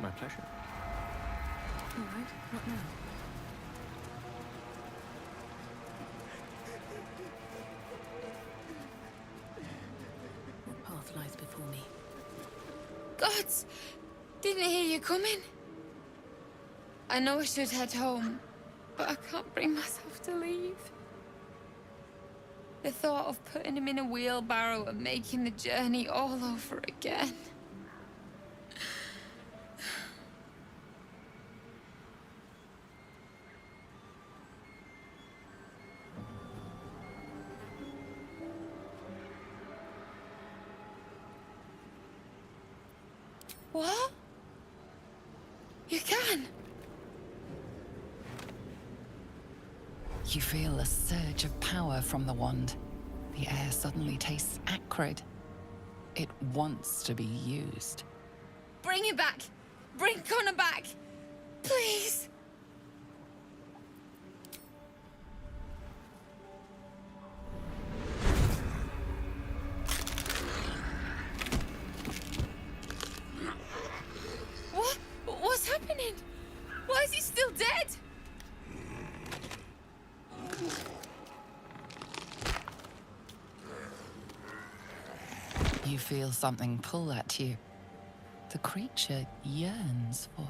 My pleasure. All right, what now? What path lies before me? Gods! Didn't hear you coming. I know I should head home, but I can't bring myself to leave. The thought of putting him in a wheelbarrow and making the journey all over again. What? You can? You feel a surge of power from the wand. The air suddenly tastes acrid. It wants to be used. Bring him back! Bring Connor back! Please! What? What's happening? Why is he still dead? You feel something pull at you. The creature yearns for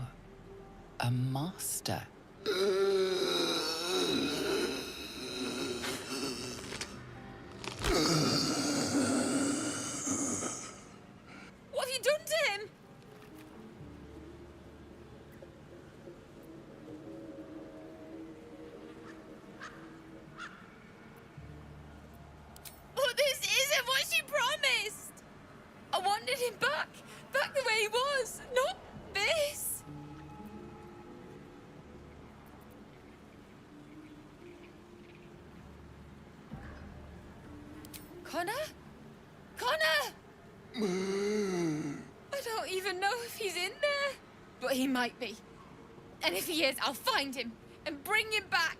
a master. What have you done to him? But this isn't what she promised! I wanted him back the way he was, not this! Connor? Connor! I don't even know if he's in there. But he might be. And if he is, I'll find him and bring him back.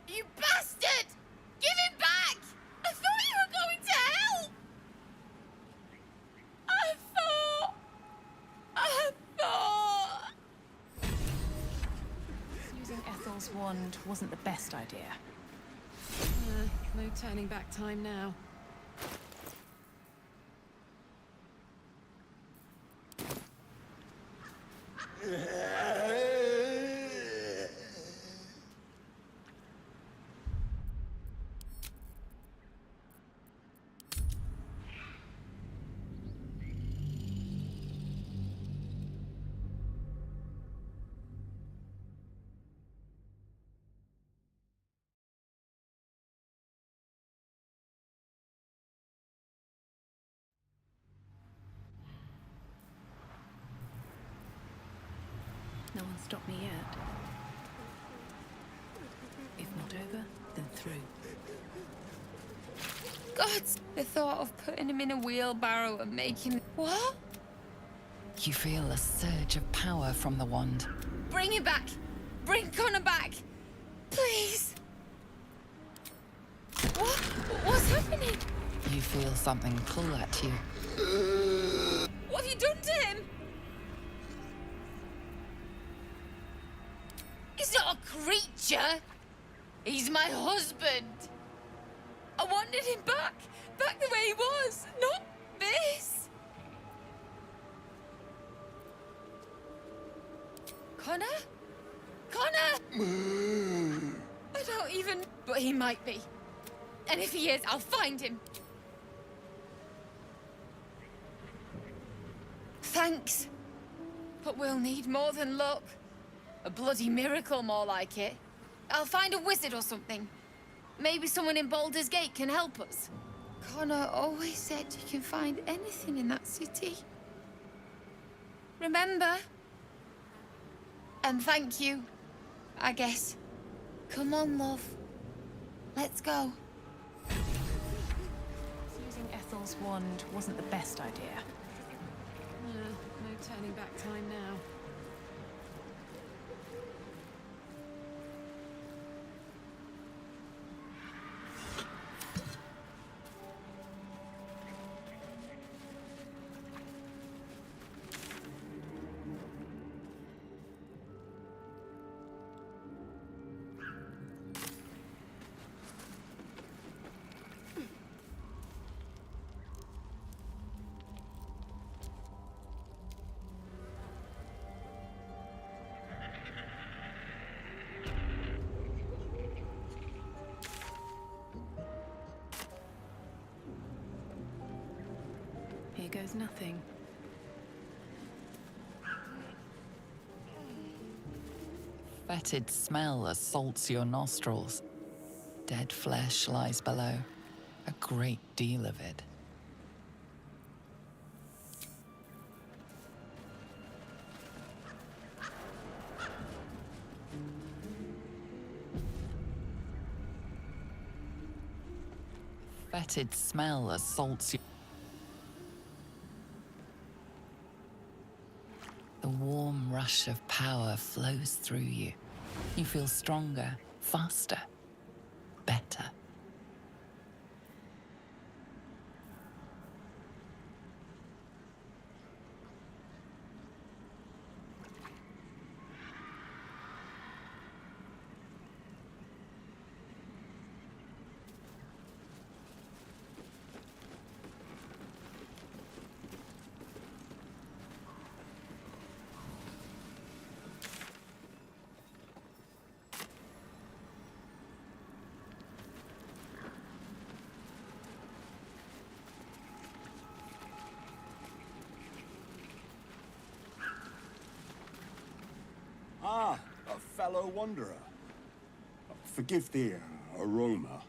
You bastard! Give him back! I thought you were going to help! I thought... Using Ethel's wand wasn't the best idea. No turning back time now. No one stopped me yet. If not over, then through. Gods! The thought of putting him in a wheelbarrow and making... What? You feel a surge of power from the wand. Bring him back! Bring Connor back! Please! What? What's happening? You feel something pull at you. What have you done to him? He's not a creature! He's my husband! I wanted him back the way he was, not this! Connor? Connor! I don't even... But he might be. And if he is, I'll find him. Thanks. But we'll need more than luck. A bloody miracle, more like it. I'll find a wizard or something. Maybe someone in Baldur's Gate can help us. Connor always said you can find anything in that city. Remember? And thank you, I guess. Come on, love. Let's go. Using Ethel's wand wasn't the best idea. No turning back time now. goes nothing. Fetid smell assaults your nostrils. Dead flesh lies below, a great deal of it. Fetid smell assaults you. The warm rush of power flows through you. You feel stronger, faster, better. Ah, a fellow wanderer. Forgive the aroma.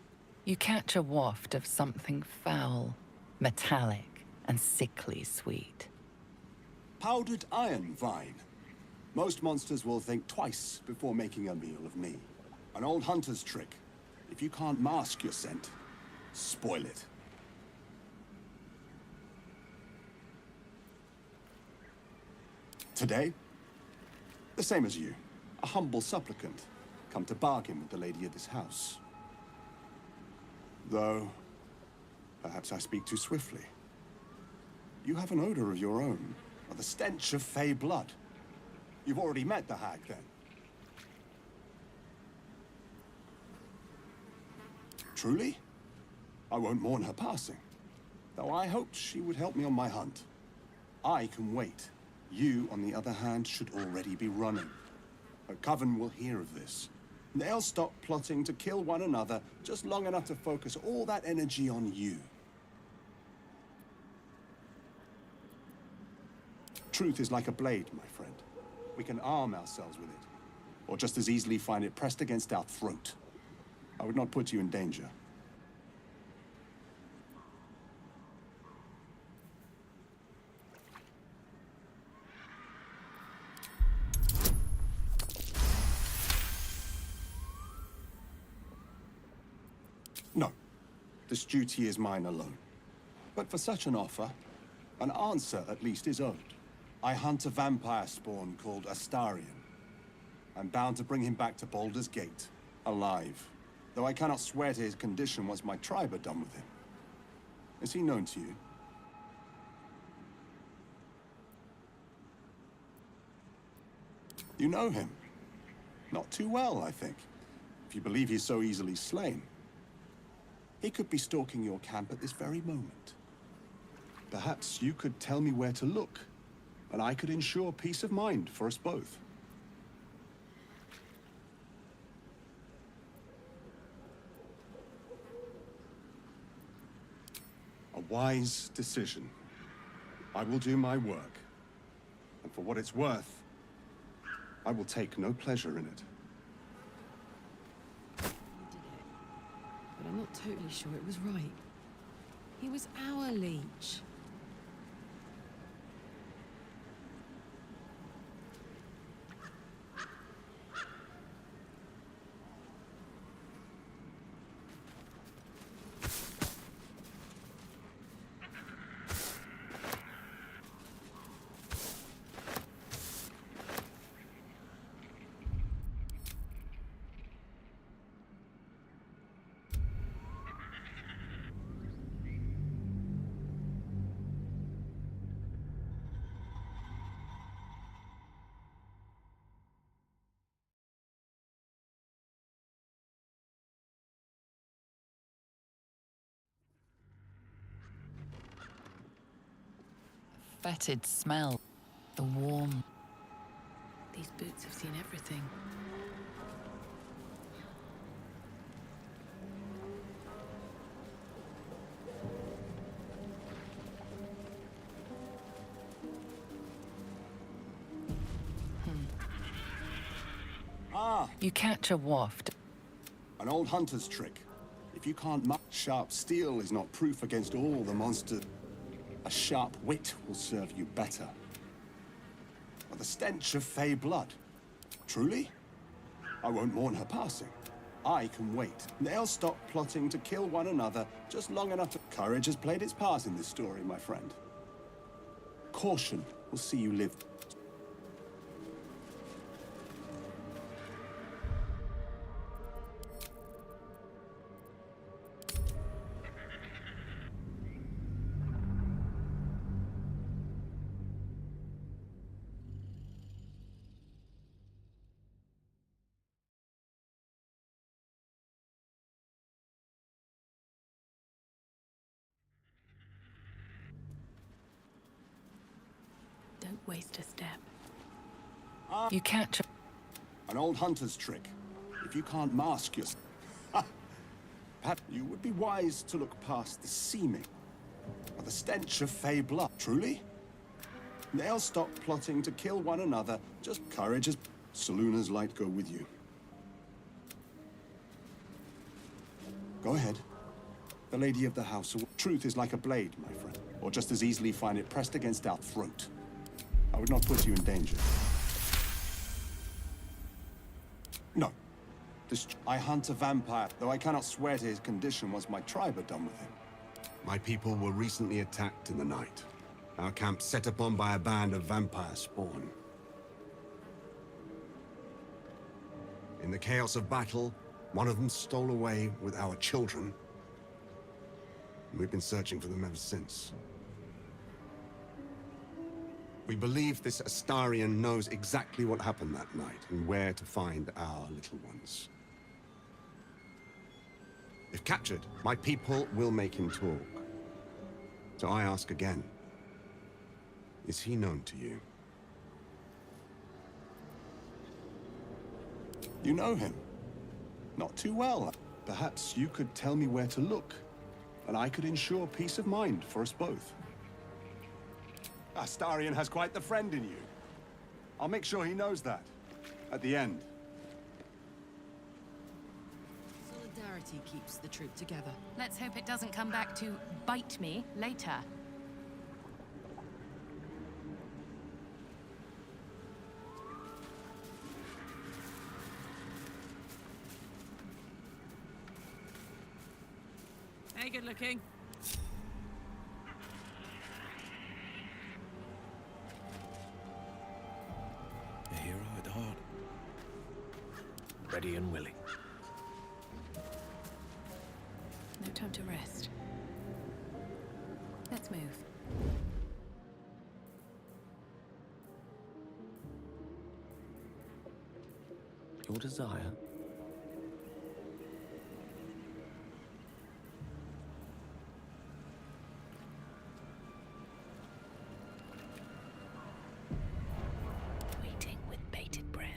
You catch a waft of something foul, metallic, and sickly sweet. Powdered iron vine. Most monsters will think twice before making a meal of me. An old hunter's trick. If you can't mask your scent, spoil it. Today, the same as you. A humble supplicant, come to bargain with the lady of this house. Though, perhaps I speak too swiftly. You have an odor of your own, or the stench of fey blood. You've already met the hag, then? Truly? I won't mourn her passing, though I hoped she would help me on my hunt. I can wait. You, on the other hand, should already be running. Her coven will hear of this. They'll stop plotting to kill one another just long enough to focus all that energy on you. Truth is like a blade, my friend. We can arm ourselves with it, or just as easily find it pressed against our throat. I would not put you in danger. No. This duty is mine alone. But for such an offer, an answer at least is owed. I hunt a vampire spawn called Astarion. I'm bound to bring him back to Baldur's Gate, alive. Though I cannot swear to his condition once my tribe are done with him. Is he known to you? You know him? Not too well, I think. If you believe he's so easily slain. He could be stalking your camp at this very moment. Perhaps you could tell me where to look, and I could ensure peace of mind for us both. A wise decision. I will do my work. And for what it's worth, I will take no pleasure in it. But I'm not totally sure it was right. He was our leech. Fetid smell, the warm. These boots have seen everything. You catch a waft. An old hunter's trick. If you can't sharp steel is not proof against all the monsters. A sharp wit will serve you better. Or the stench of fey blood. Truly? I won't mourn her passing. I can wait. They'll stop plotting to kill one another just long enough to... Courage has played its part in this story, my friend. Caution will see you live. Don't waste a step. You catch a... An old hunter's trick. If you can't mask yourself... Perhaps you would be wise to look past the seeming. Or the stench of fey blood. Truly? They'll stop plotting to kill one another. Just courage as... Saloon's light go with you. Go ahead. The lady of the house... Truth is like a blade, my friend. Or just as easily find it pressed against our throat. I would not put you in danger. No. I hunt a vampire, though I cannot swear to his condition once my tribe are done with him. My people were recently attacked in the night. Our camp set upon by a band of vampire spawn. In the chaos of battle, one of them stole away with our children. We've been searching for them ever since. We believe this Astarion knows exactly what happened that night and where to find our little ones. If captured, my people will make him talk. So I ask again, is he known to you? You know him? Not too well. Perhaps you could tell me where to look, and I could ensure peace of mind for us both. Astarion has quite the friend in you. I'll make sure he knows that. At the end. Solidarity keeps the troop together. Let's hope it doesn't come back to bite me later. Hey, good looking. A hero at heart. Ready and willing. No time to rest. Let's move. Your desire. Waiting with bated breath.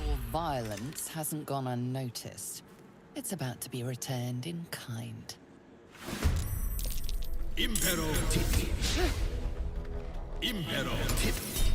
Your violence hasn't gone unnoticed. It's about to be returned in kind. Impero Tipi. Impero Tipi.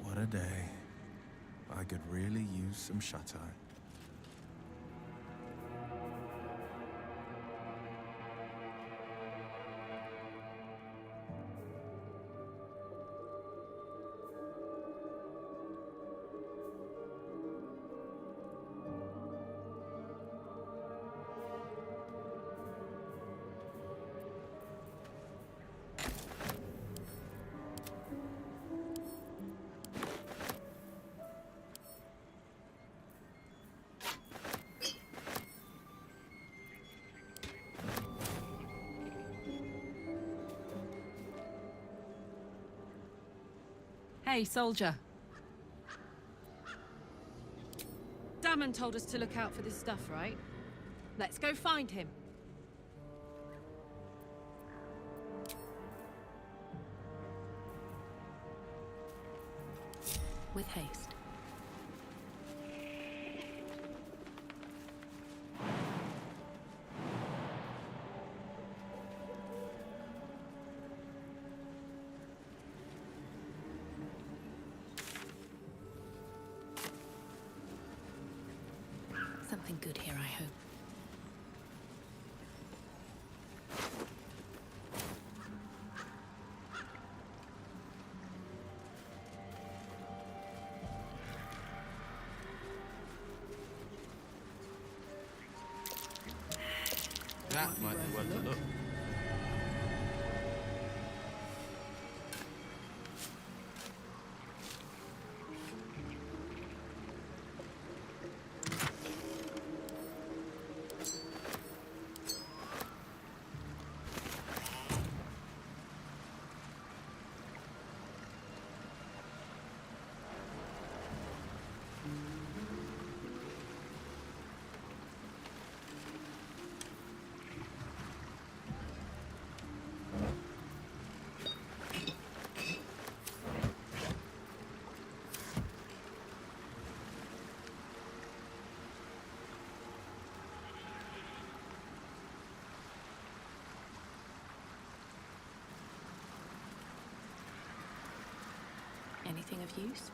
What a day. I could really use some shut-eye. Hey, soldier. Damon told us to look out for this stuff, right? Let's go find him. With haste. Something good here, I hope. That might be worth a look. Anything of use?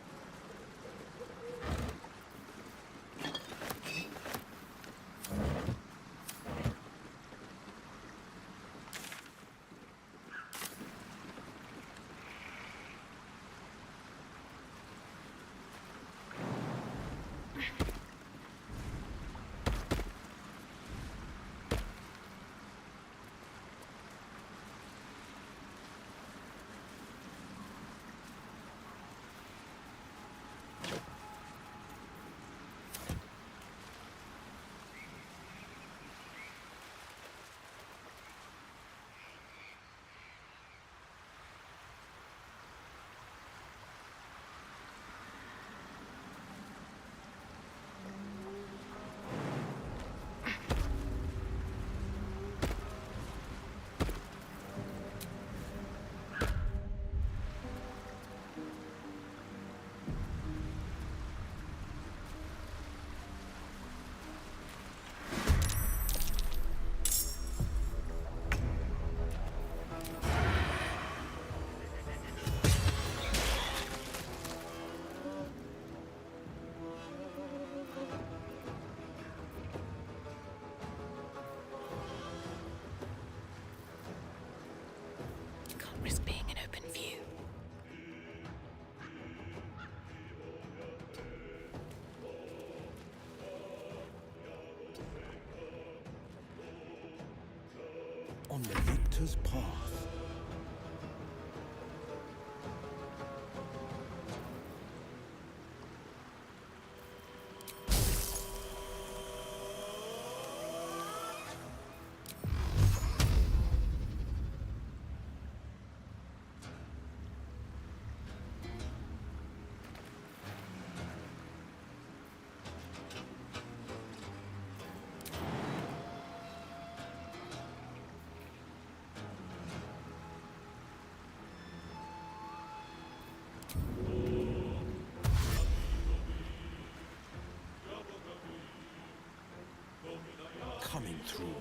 Can't risk being in open view. On the victor's path. Coming through.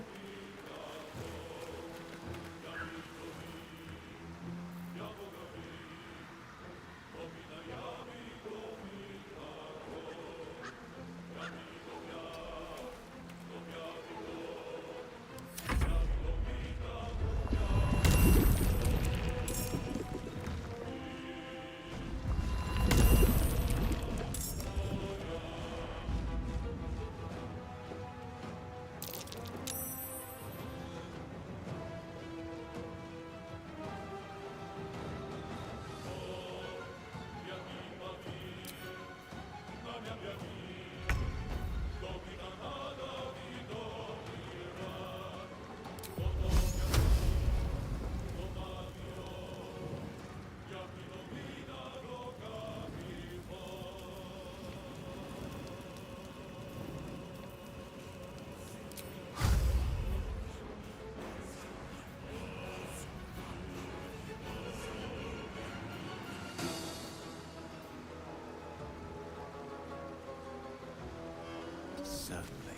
Certainly.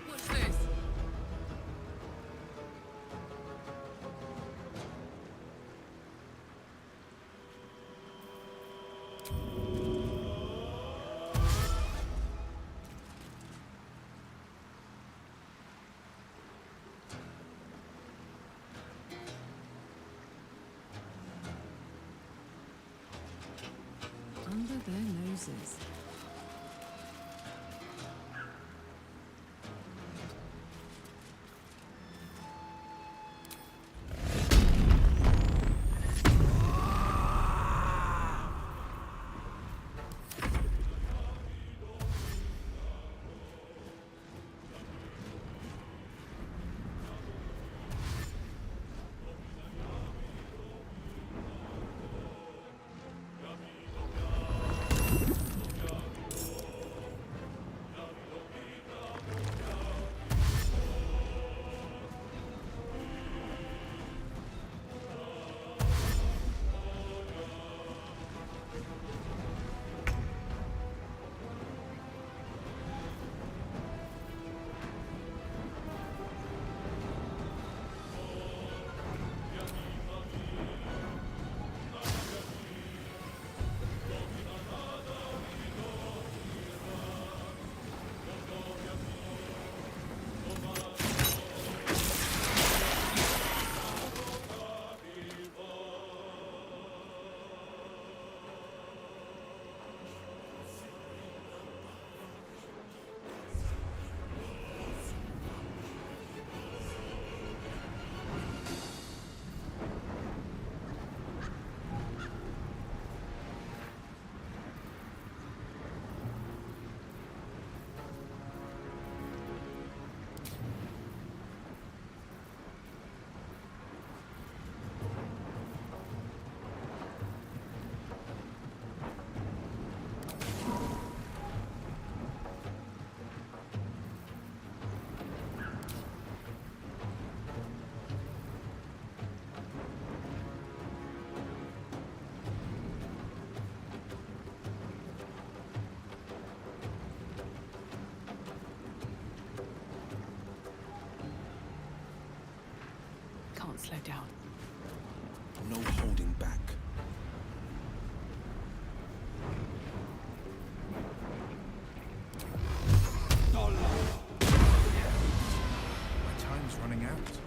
What's this? Under their noses. Can't slow down. No holding back. My time's running out.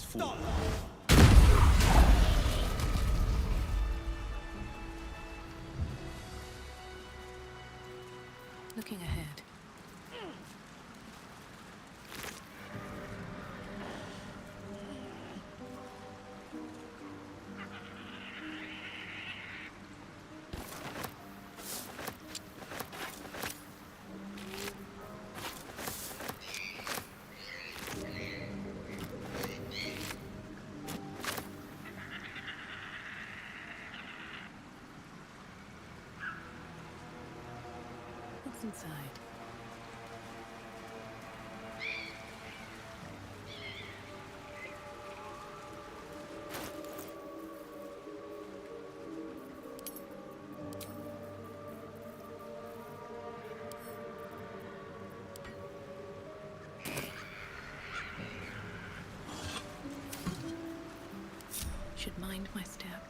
fall. Looking ahead. What's inside? Should mind my step.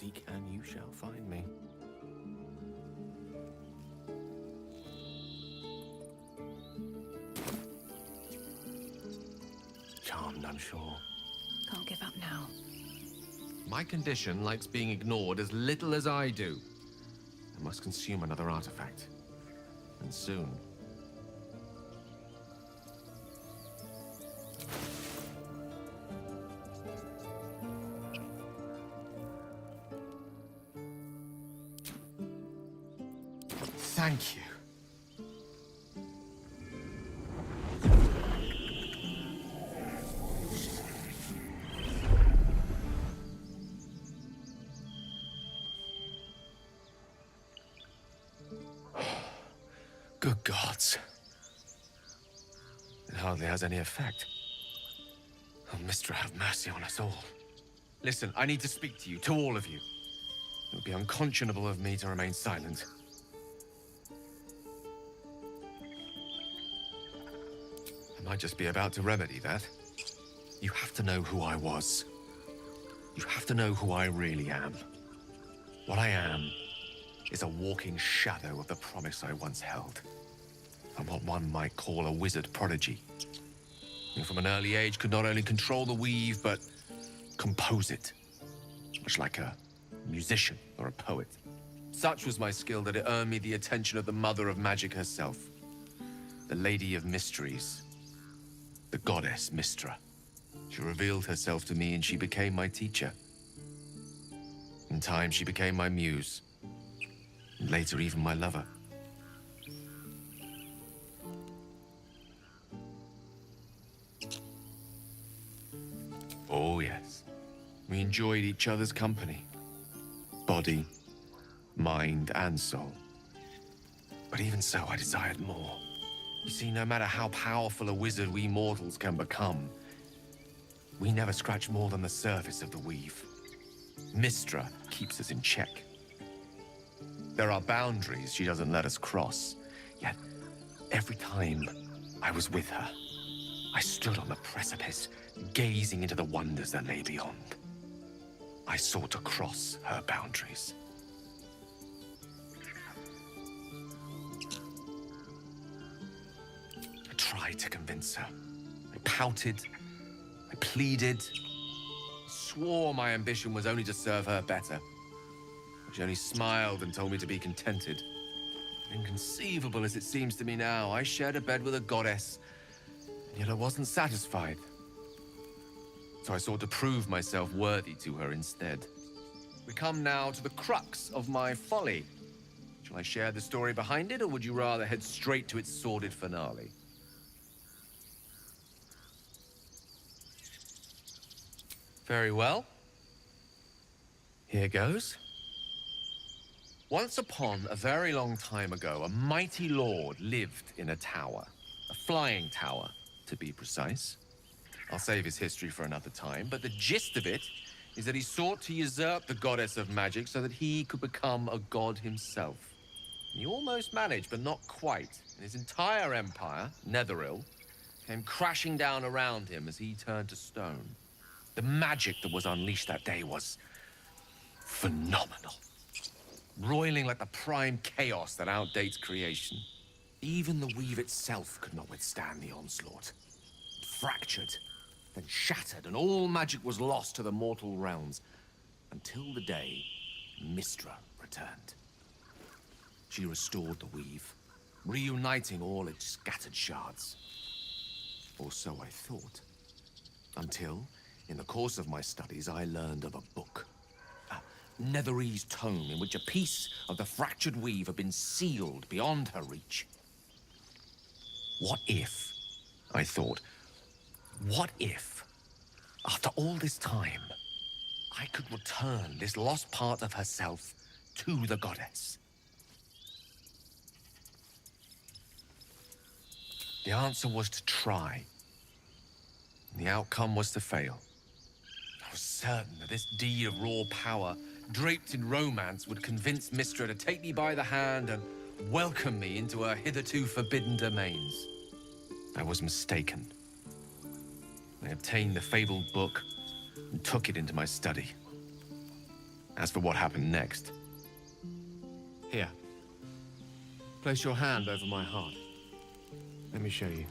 Seek and you shall find me. Charmed, I'm sure. Can't give up now. My condition likes being ignored as little as I do. I must consume another artifact. And soon. Thank you. Good gods. It hardly has any effect. Oh, Mystra, have mercy on us all. Listen, I need to speak to you, to all of you. It would be unconscionable of me to remain silent. I might just be about to remedy that. You have to know who I was. You have to know who I really am. What I am is a walking shadow of the promise I once held. I'm what one might call a wizard prodigy. Who from an early age could not only control the weave, but compose it. Much like a musician or a poet. Such was my skill that it earned me the attention of the mother of magic herself. The Lady of Mysteries. The goddess Mystra. She revealed herself to me and she became my teacher. In time, she became my muse. And later, even my lover. Oh, yes. We enjoyed each other's company. Body, mind, and soul. But even so, I desired more. You see, no matter how powerful a wizard we mortals can become, we never scratch more than the surface of the weave. Mystra keeps us in check. There are boundaries she doesn't let us cross. Yet, every time I was with her, I stood on the precipice, gazing into the wonders that lay beyond. I sought to cross her boundaries. I tried to convince her. I pouted. I pleaded. Swore my ambition was only to serve her better. She only smiled and told me to be contented. Inconceivable as it seems to me now, I shared a bed with a goddess, and yet I wasn't satisfied. So I sought to prove myself worthy to her instead. We come now to the crux of my folly. Shall I share the story behind it, or would you rather head straight to its sordid finale? Very well. Here goes. Once upon a very long time ago, a mighty lord lived in a tower. A flying tower, to be precise. I'll save his history for another time, but the gist of it is that he sought to usurp the goddess of magic so that he could become a god himself. And he almost managed, but not quite. And his entire empire, Netheril, came crashing down around him as he turned to stone. The magic that was unleashed that day was phenomenal. Roiling like the prime chaos that outdates creation. Even the weave itself could not withstand the onslaught. It fractured, then shattered, and all magic was lost to the mortal realms. Until the day Mystra returned. She restored the weave, reuniting all its scattered shards. Or so I thought. Until, in the course of my studies, I learned of a book. A Netherese tome in which a piece of the fractured weave had been sealed beyond her reach. What if, I thought, what if, after all this time, I could return this lost part of herself to the goddess? The answer was to try. The outcome was to fail. I was certain that this deed of raw power, draped in romance, would convince Mystra to take me by the hand and welcome me into her hitherto forbidden domains. I was mistaken. I obtained the fabled book and took it into my study. As for what happened next... Here. Place your hand over my heart. Let me show you.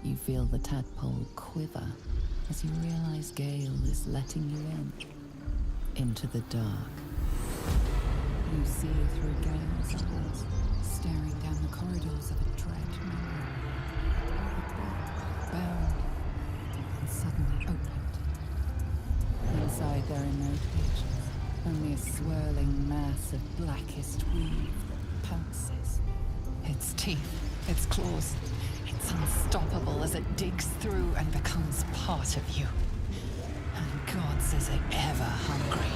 You feel the tadpole quiver as you realize Gale is letting you into the dark. You see through Gale's eyes, staring down the corridors of a dread memory. Bound and suddenly opened. Inside there are no pages, only a swirling mass of blackest weave that pounces. Its teeth, its claws, it's unstoppable as it digs through and becomes part of you. And gods, is it ever hungry.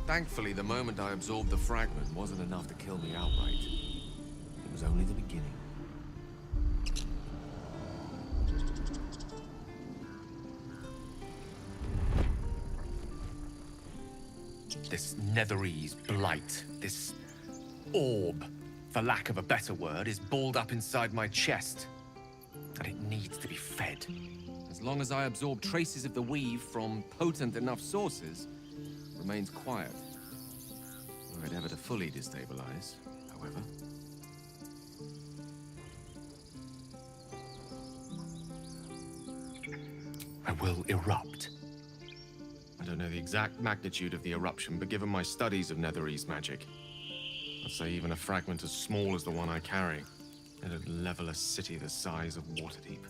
Thankfully, the moment I absorbed the fragment wasn't enough to kill me outright. It was only the beginning. This Netherese blight, this orb, for lack of a better word, is balled up inside my chest. And it needs to be fed. As long as I absorb traces of the weave from potent enough sources, it remains quiet. Were it ever to fully destabilize, however. I will erupt. I don't know the exact magnitude of the eruption, but given my studies of Netherese magic, I'd say even a fragment as small as the one I carry, it'd level a city the size of Waterdeep.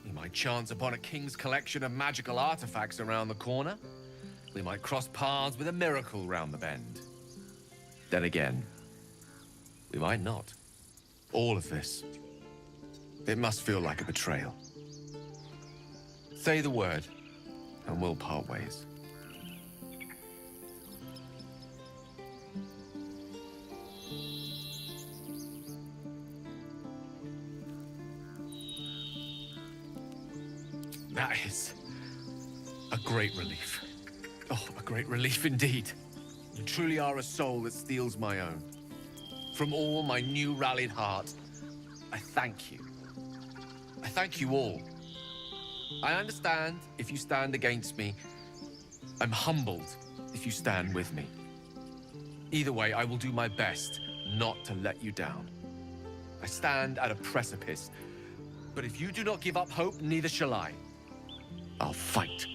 We might chance upon a king's collection of magical artifacts around the corner. We might cross paths with a miracle round the bend. Then again, we might not. All of this. It must feel like a betrayal. Say the word, and we'll part ways. That is a great relief. Oh, a great relief indeed. You truly are a soul that steals my own. From all my new rallied heart, I thank you. I thank you all. I understand if you stand against me. I'm humbled if you stand with me. Either way, I will do my best not to let you down. I stand at a precipice, but if you do not give up hope, neither shall I. I'll fight.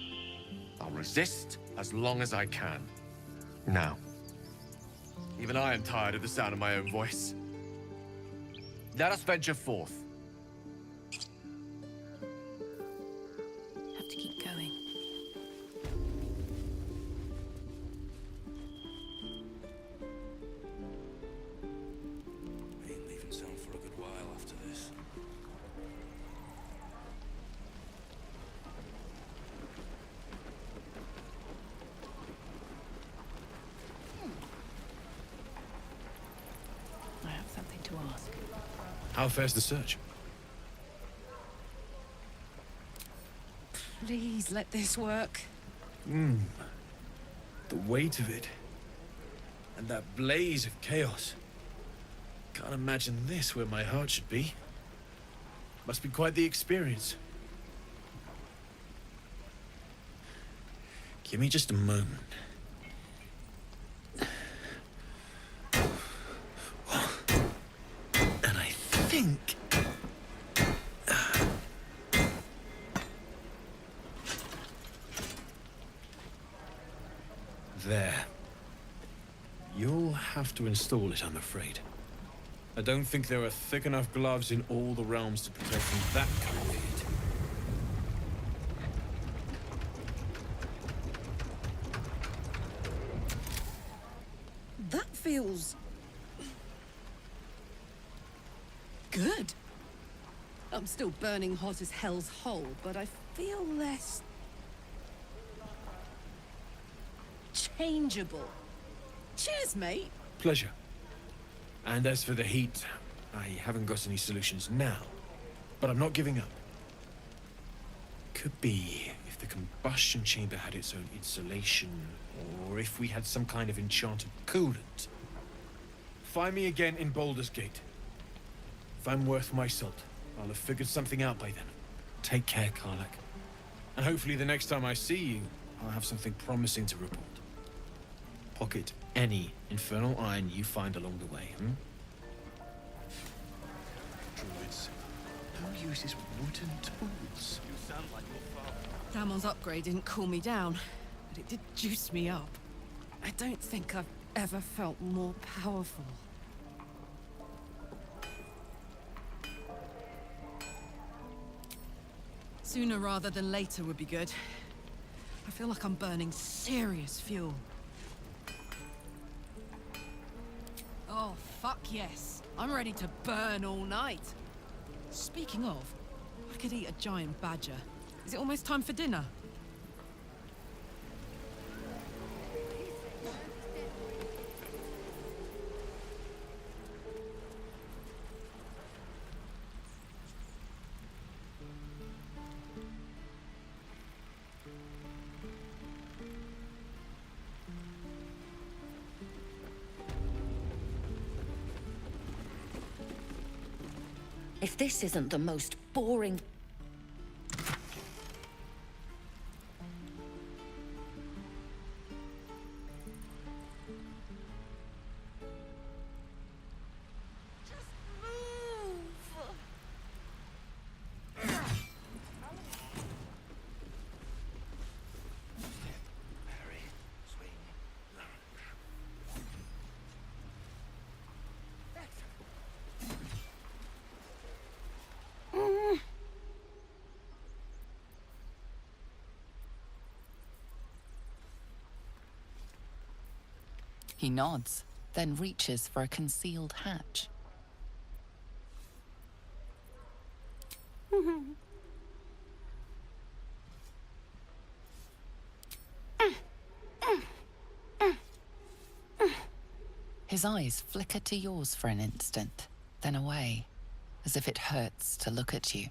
I'll resist as long as I can. Now, even I am tired of the sound of my own voice. Let us venture forth. Have to keep going. I ain't leaving town for a good while after this. I have something to ask. How fares the search? Please let this work. The weight of it. And that blaze of chaos. Can't imagine this where my heart should be. Must be quite the experience. Give me just a moment. And I think... There. You'll have to install it, I'm afraid. I don't think there are thick enough gloves in all the realms to protect from that kind of heat. That feels... good. I'm still burning hot as hell's hole, but I feel less... changeable. Cheers, mate. Pleasure. And as for the heat, I haven't got any solutions now. But I'm not giving up. Could be if the combustion chamber had its own insulation, or if we had some kind of enchanted coolant. Find me again in Baldur's Gate. If I'm worth my salt, I'll have figured something out by then. Take care, Karlach. And hopefully the next time I see you, I'll have something promising to report. Pocket any infernal iron you find along the way, Druids. Who uses wooden tools? You sound like your father. Damon's upgrade didn't cool me down, but it did juice me up. I don't think I've ever felt more powerful. Sooner rather than later would be good. I feel like I'm burning serious fuel. Oh, fuck yes. I'm ready to burn all night. Speaking of, I could eat a giant badger. Is it almost time for dinner? If this isn't the most boring... He nods, then reaches for a concealed hatch. His eyes flicker to yours for an instant, then away, as if it hurts to look at you.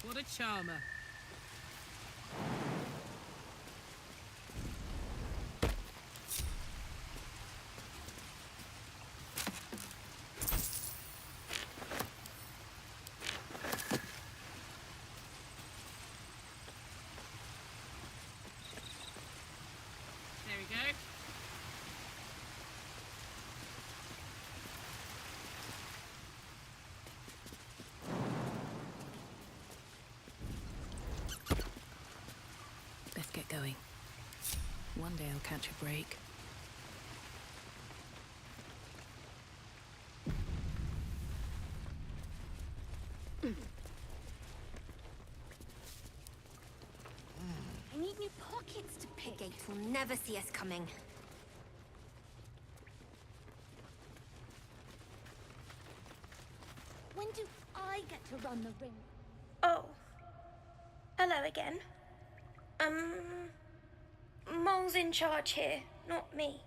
What a charmer. There we go. Best get going. One day I'll catch a break. I need new pockets to pick. Gate will never see us coming. When do I get to run the ring? Oh. Hello again. Mole's in charge here, not me.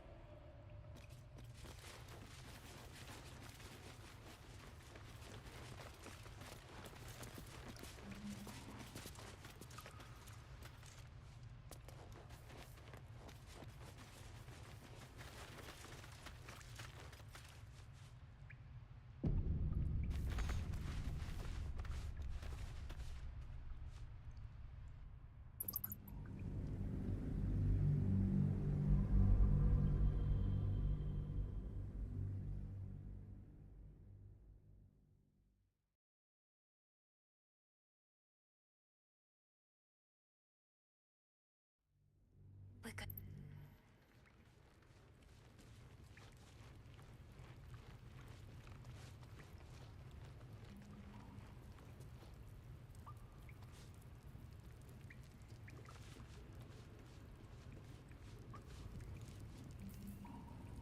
We're good.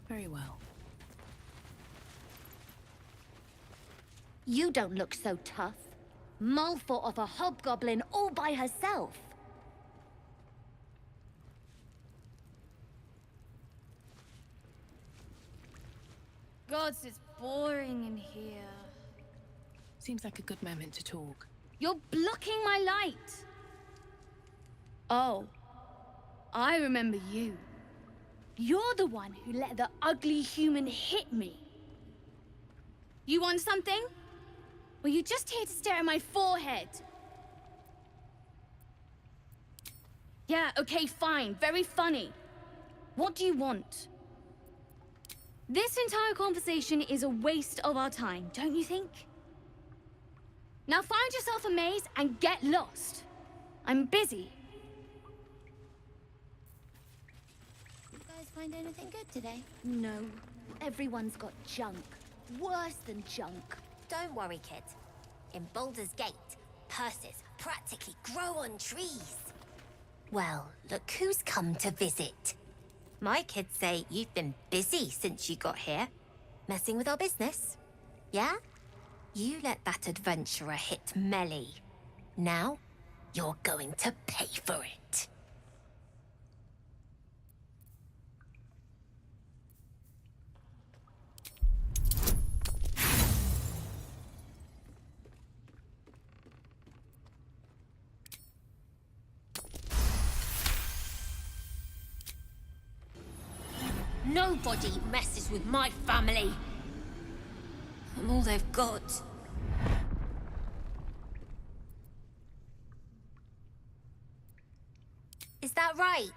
Very well. You don't look so tough. Mole fought off a hobgoblin all by herself. Gods, it's boring in here. Seems like a good moment to talk. You're blocking my light. Oh, I remember you. You're the one who let the ugly human hit me. You want something? Were you just here to stare at my forehead? Yeah, okay, fine. Very funny. What do you want? This entire conversation is a waste of our time, don't you think? Now find yourself a maze and get lost. I'm busy. You guys find anything good today? No, everyone's got junk. Worse than junk. Don't worry, kid. In Baldur's Gate, purses practically grow on trees. Well, look who's come to visit. My kids say you've been busy since you got here. Messing with our business. Yeah? You let that adventurer hit Melly. Now, you're going to pay for it. Nobody messes with my family. I'm all they've got. Is that right?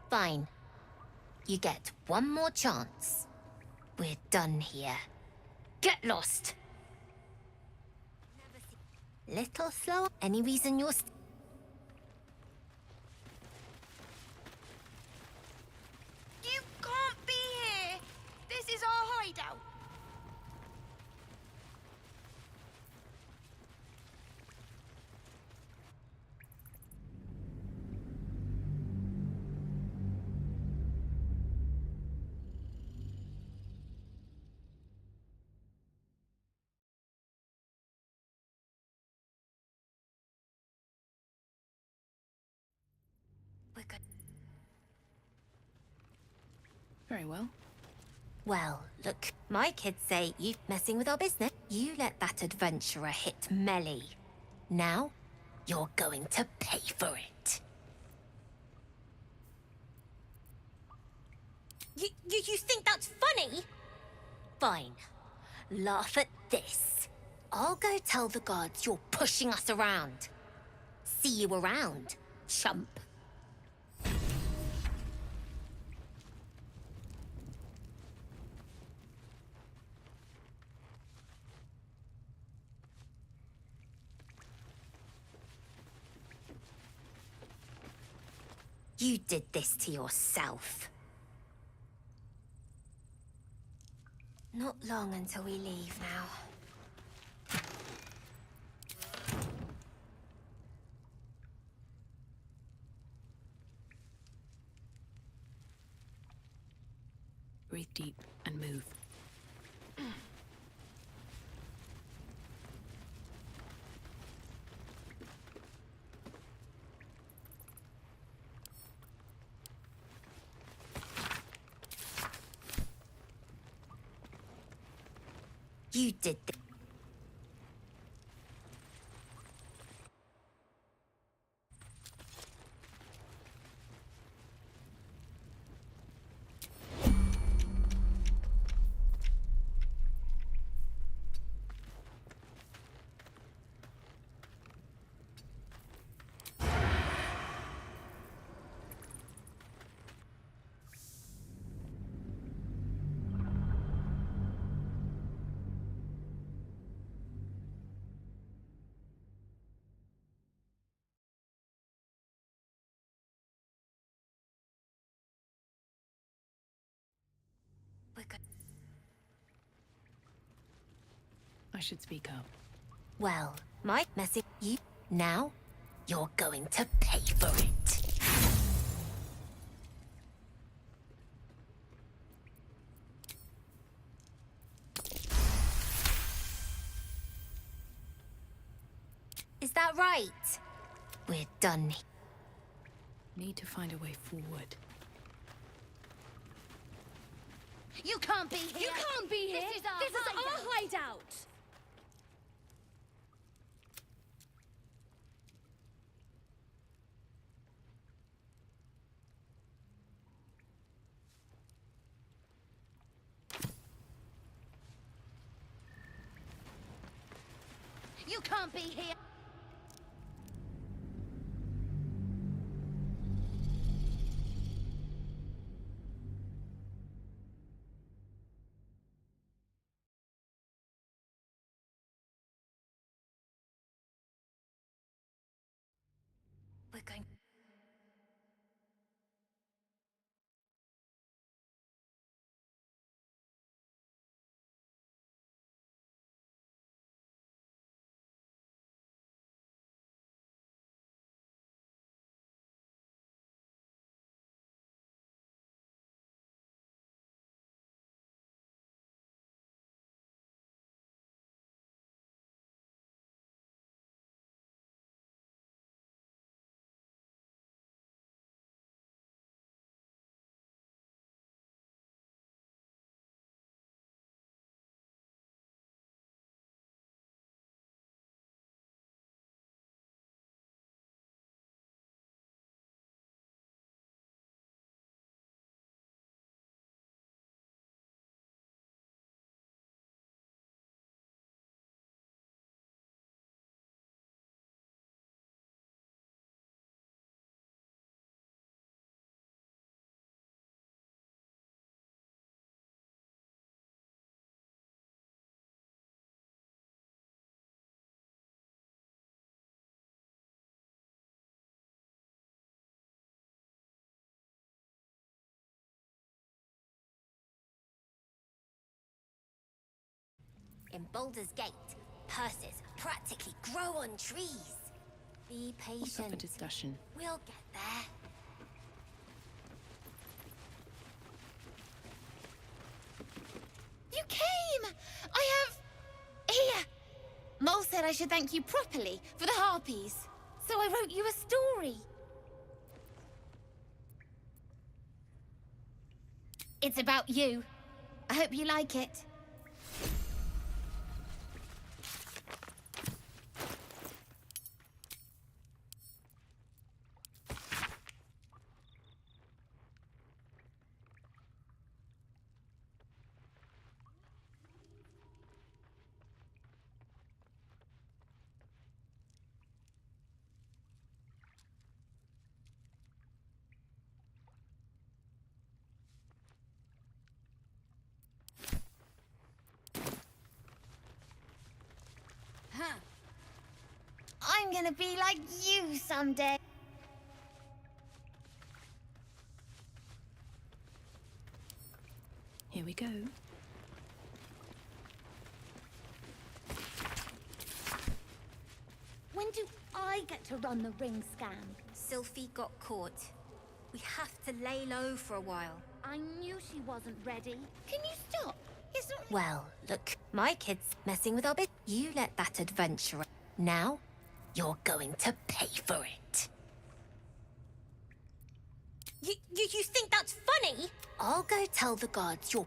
Fine. You get one more chance. We're done here. Get lost! Little slow. Any reason you're... You can't be here! This is our hideout! We're good. Very well. Well, look, my kids say you messing with our business. You let that adventurer hit Melly. Now, you're going to pay for it. You think that's funny? Fine. Laugh at this. I'll go tell the guards you're pushing us around. See you around, chump. You did this to yourself. Not long until we leave now. Breathe deep and move. You did this. I should speak up. Well, my message you now, you're going to pay for it. Is that right? We're done. Need to find a way forward. You can't be here! You can't be here! This is our hideout! You can't be here! We're going... In Baldur's Gate, purses practically grow on trees. Be patient. What's up for discussion? We'll get there. You came! I have... Here! Mole said I should thank you properly for the harpies. So I wrote you a story. It's about you. I hope you like it. I'm gonna be like you someday. Here we go. When do I get to run the ring scam? Sylphie got caught. We have to lay low for a while. I knew she wasn't ready. Can you stop? It's not... Well, look, my kid's messing with our bit. You let that adventurer. Now, you're going to pay for it. You think that's funny? I'll go tell the guards you're...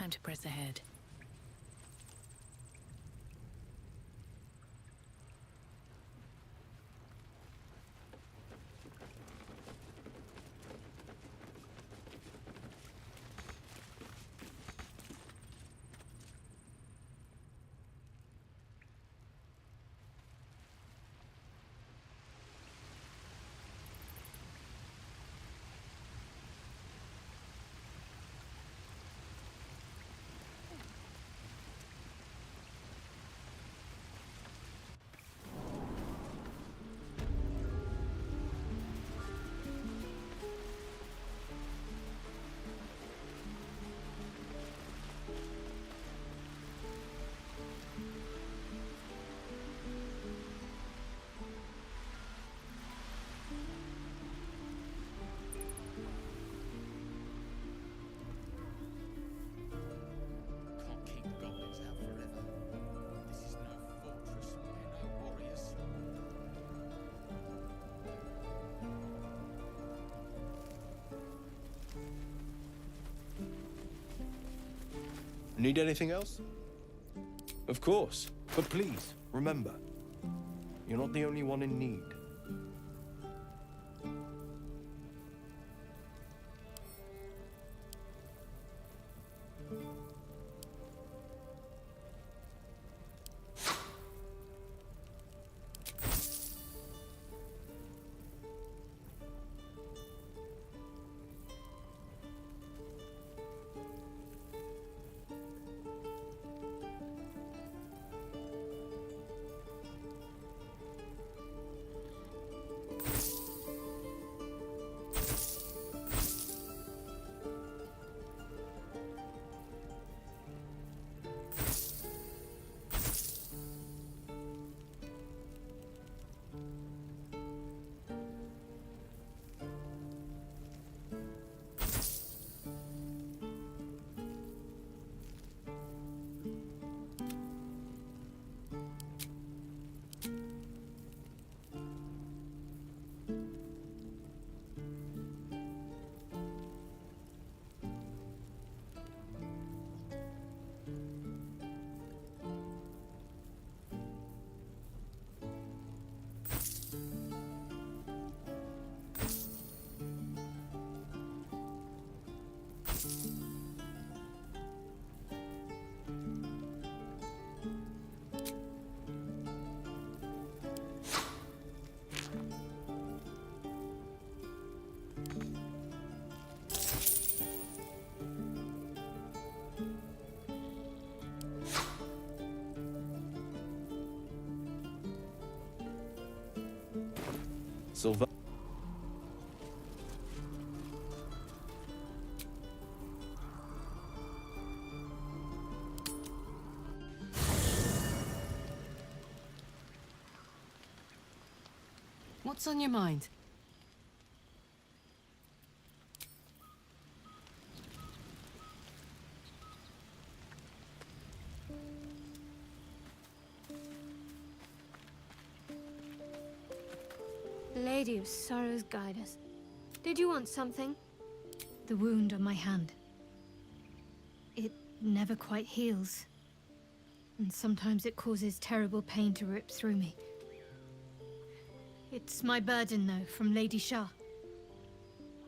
Time to press ahead. Can't keep goblins out forever. This is no fortress. We're no warriors. Need anything else? Of course. But please, remember, you're not the only one in need. Silver. What's on your mind? Lady of Sorrows, guide us. Did you want something? The wound on my hand. It never quite heals. And sometimes it causes terrible pain to rip through me. It's my burden, though, from Lady Shah.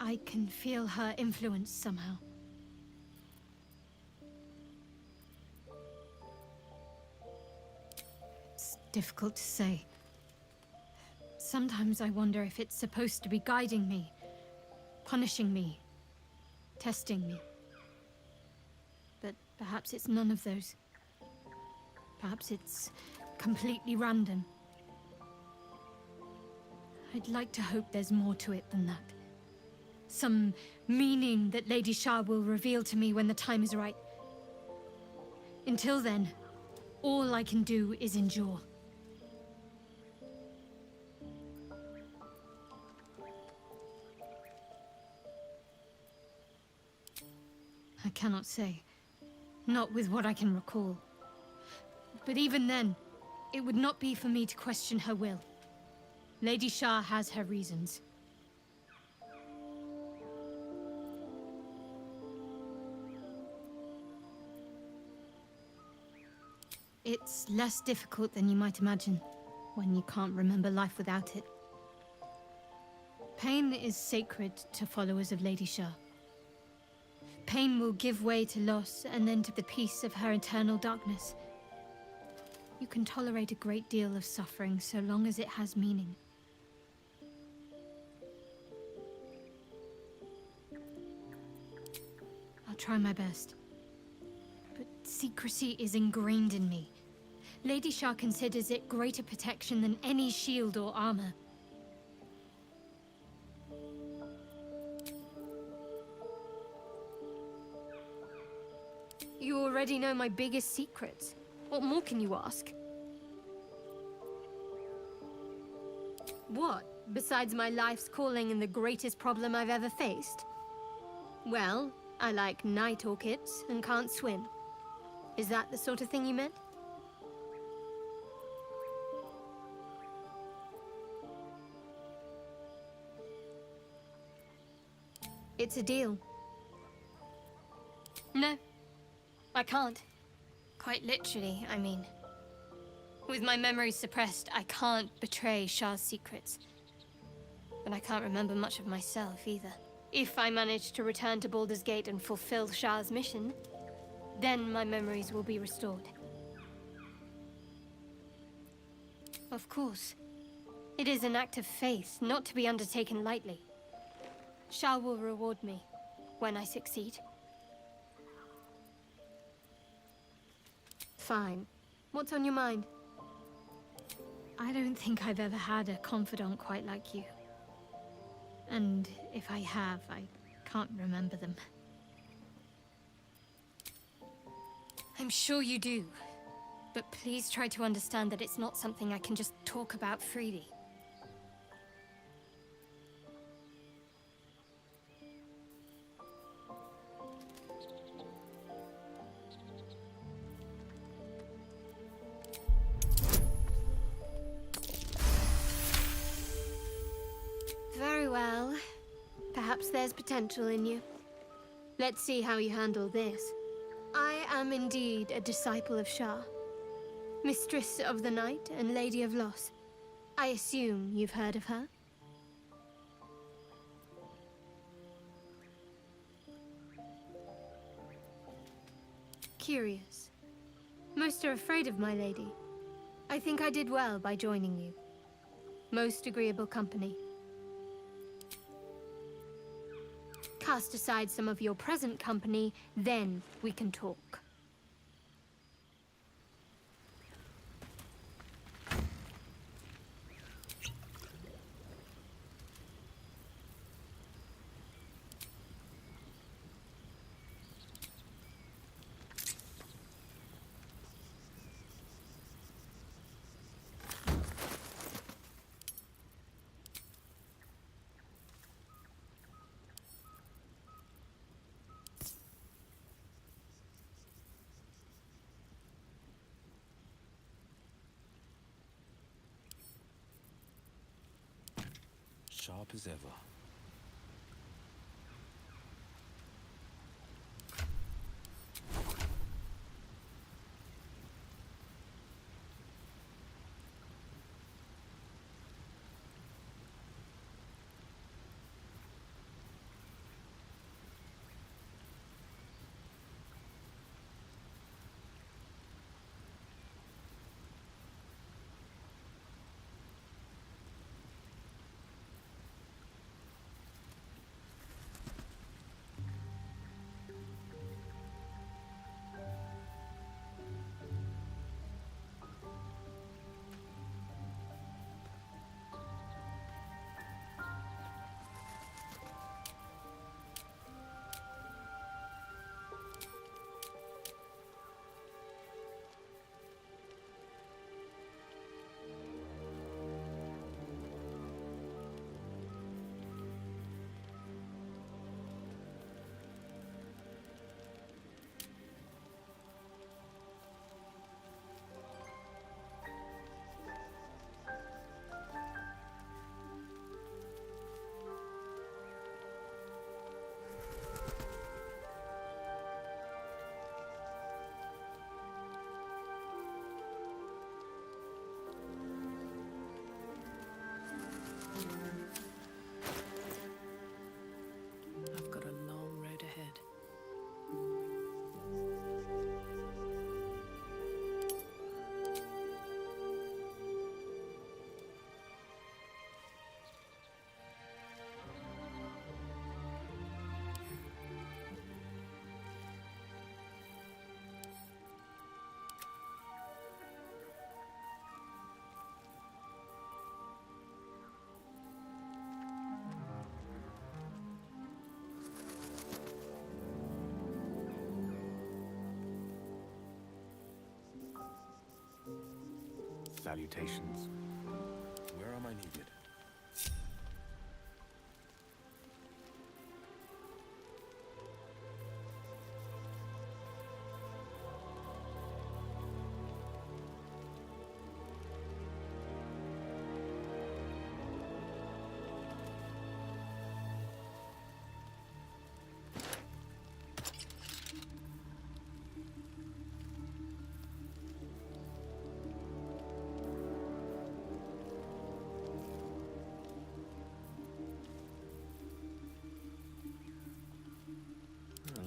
I can feel her influence somehow. It's difficult to say. Sometimes I wonder if it's supposed to be guiding me, punishing me, testing me. But perhaps it's none of those. Perhaps it's completely random. I'd like to hope there's more to it than that. Some meaning that Lady Shah will reveal to me when the time is right. Until then, all I can do is endure. I cannot say. Not with what I can recall. But even then, it would not be for me to question her will. Lady Shah has her reasons. It's less difficult than you might imagine when you can't remember life without it. Pain is sacred to followers of Lady Shah. Pain will give way to loss and then to the peace of her eternal darkness. You can tolerate a great deal of suffering so long as it has meaning. I'll try my best. But secrecy is ingrained in me. Lady Shah considers it greater protection than any shield or armor. You already know my biggest secrets. What more can you ask? What, besides my life's calling and the greatest problem I've ever faced? Well, I like night orchids and can't swim. Is that the sort of thing you meant? It's a deal. No, I can't. Quite literally, I mean. With my memories suppressed, I can't betray Shah's secrets. But I can't remember much of myself either. If I manage to return to Baldur's Gate and fulfill Shah's mission, then my memories will be restored. Of course. It is an act of faith, not to be undertaken lightly. Shah will reward me when I succeed. Fine. What's on your mind? I don't think I've ever had a confidant quite like you. And if I have, I can't remember them. I'm sure you do. But please try to understand that it's not something I can just talk about freely. Very well. Perhaps there's potential in you. Let's see how you handle this. I am indeed a disciple of Shah. Mistress of the Night and Lady of Loss. I assume you've heard of her? Curious. Most are afraid of my lady. I think I did well by joining you. Most agreeable company. Cast aside some of your present company, then we can talk. Sharp as ever. salutations. Where am I needed?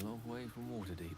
A long way from Waterdeep.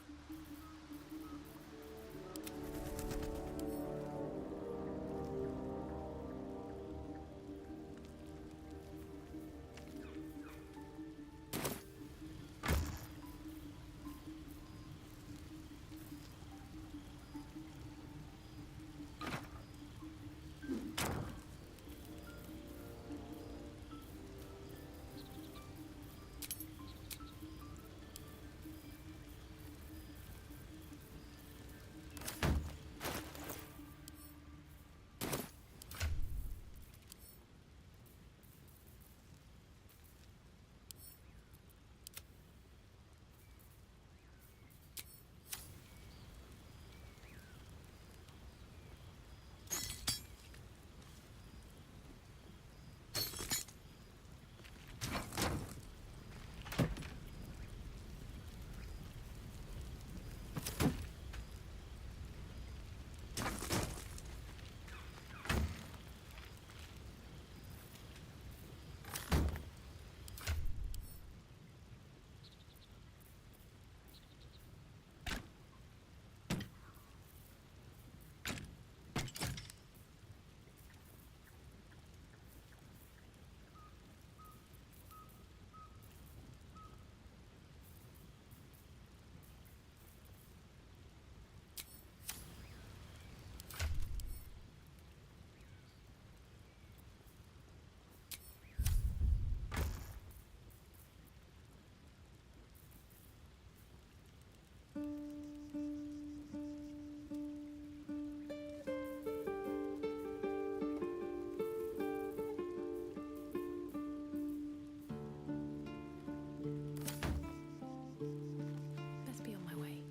Best be on my way.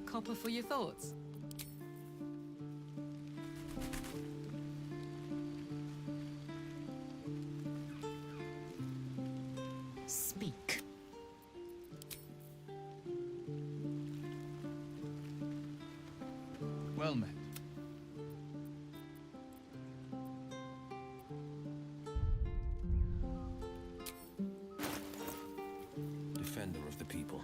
Copper for your thoughts. Speak. Well met. Defender of the people.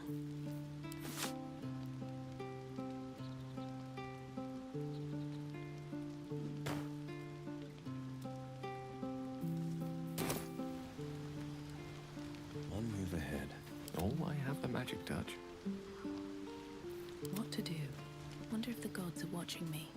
One move ahead. Oh, I have the magic touch. What to do? Wonder if the gods are watching me.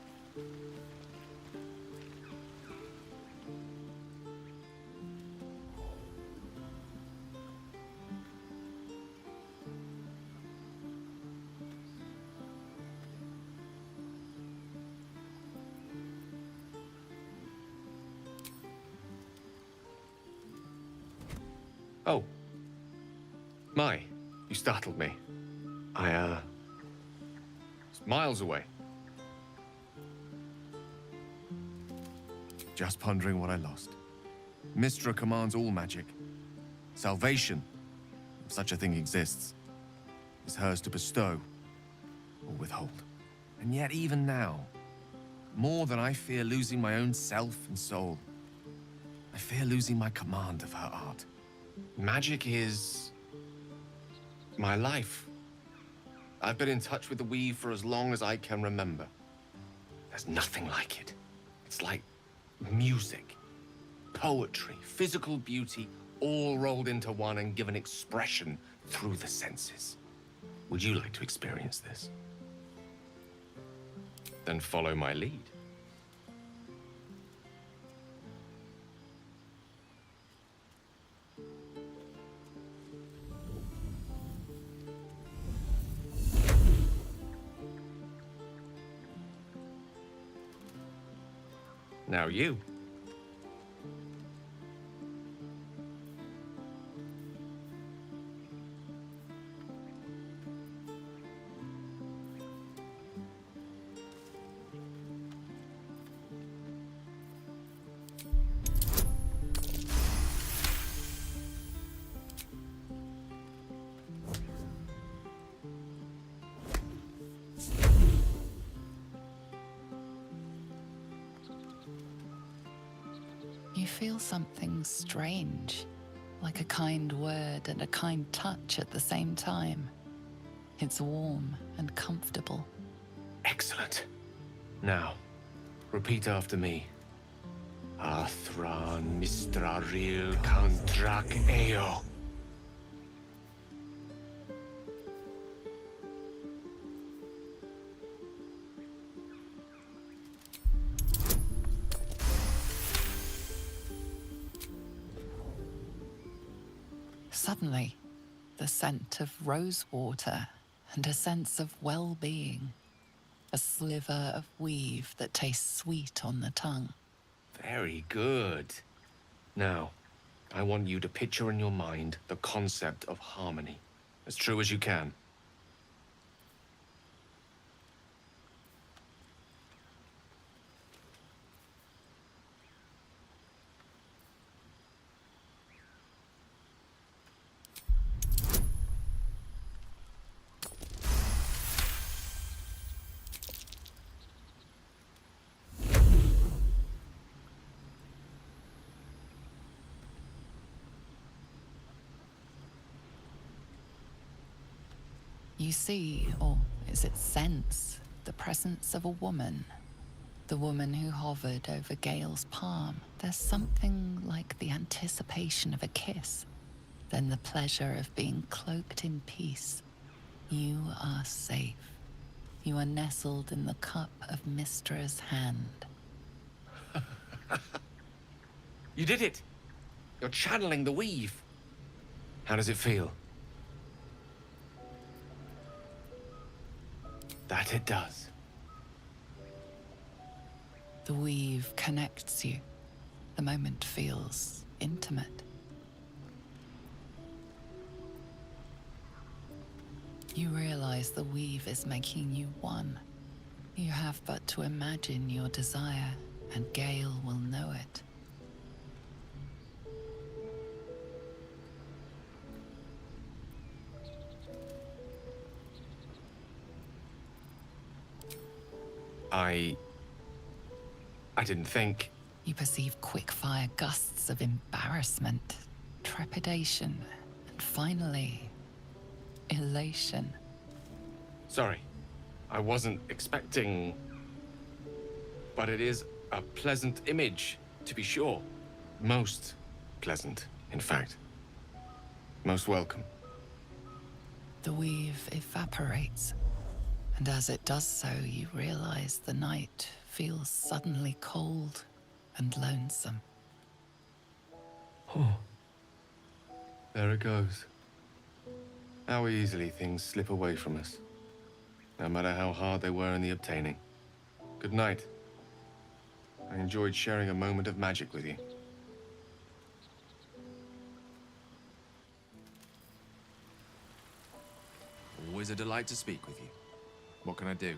Oh. My, you startled me. I, was miles away. Just pondering what I lost. Mystra commands all magic. Salvation, if such a thing exists, is hers to bestow or withhold. And yet even now, more than I fear losing my own self and soul, I fear losing my command of her art. Magic is my life. I've been in touch with the weave for as long as I can remember. There's nothing like it. It's like music, poetry, physical beauty, all rolled into one and given expression through the senses. Would you like to experience this? Then follow my lead. Now you. You feel something strange, like a kind word and a kind touch at the same time. It's warm and comfortable. Excellent. Now, repeat after me. Athran Mistraril Kantrak Eo. Suddenly, the scent of rosewater and a sense of well-being. A sliver of weave that tastes sweet on the tongue. Very good. Now, I want you to picture in your mind the concept of harmony, as true as you can. You see, or is it sense, the presence of a woman. The woman who hovered over Gale's palm. There's something like the anticipation of a kiss, then the pleasure of being cloaked in peace. You are safe. You are nestled in the cup of Mystra's hand. You did it! You're channeling the weave. How does it feel? That it does. The weave connects you. The moment feels intimate. You realize the weave is making you one. You have but to imagine your desire, and Gale will know it. I didn't think. You perceive quick-fire gusts of embarrassment, trepidation, and finally, elation. Sorry, I wasn't expecting... But it is a pleasant image, to be sure. Most pleasant, in fact. Most welcome. The weave evaporates, and as it does so, you realize the night feels suddenly cold and lonesome. Oh. There it goes. How easily things slip away from us, no matter how hard they were in the obtaining. Good night. I enjoyed sharing a moment of magic with you. Always a delight to speak with you. What can I do?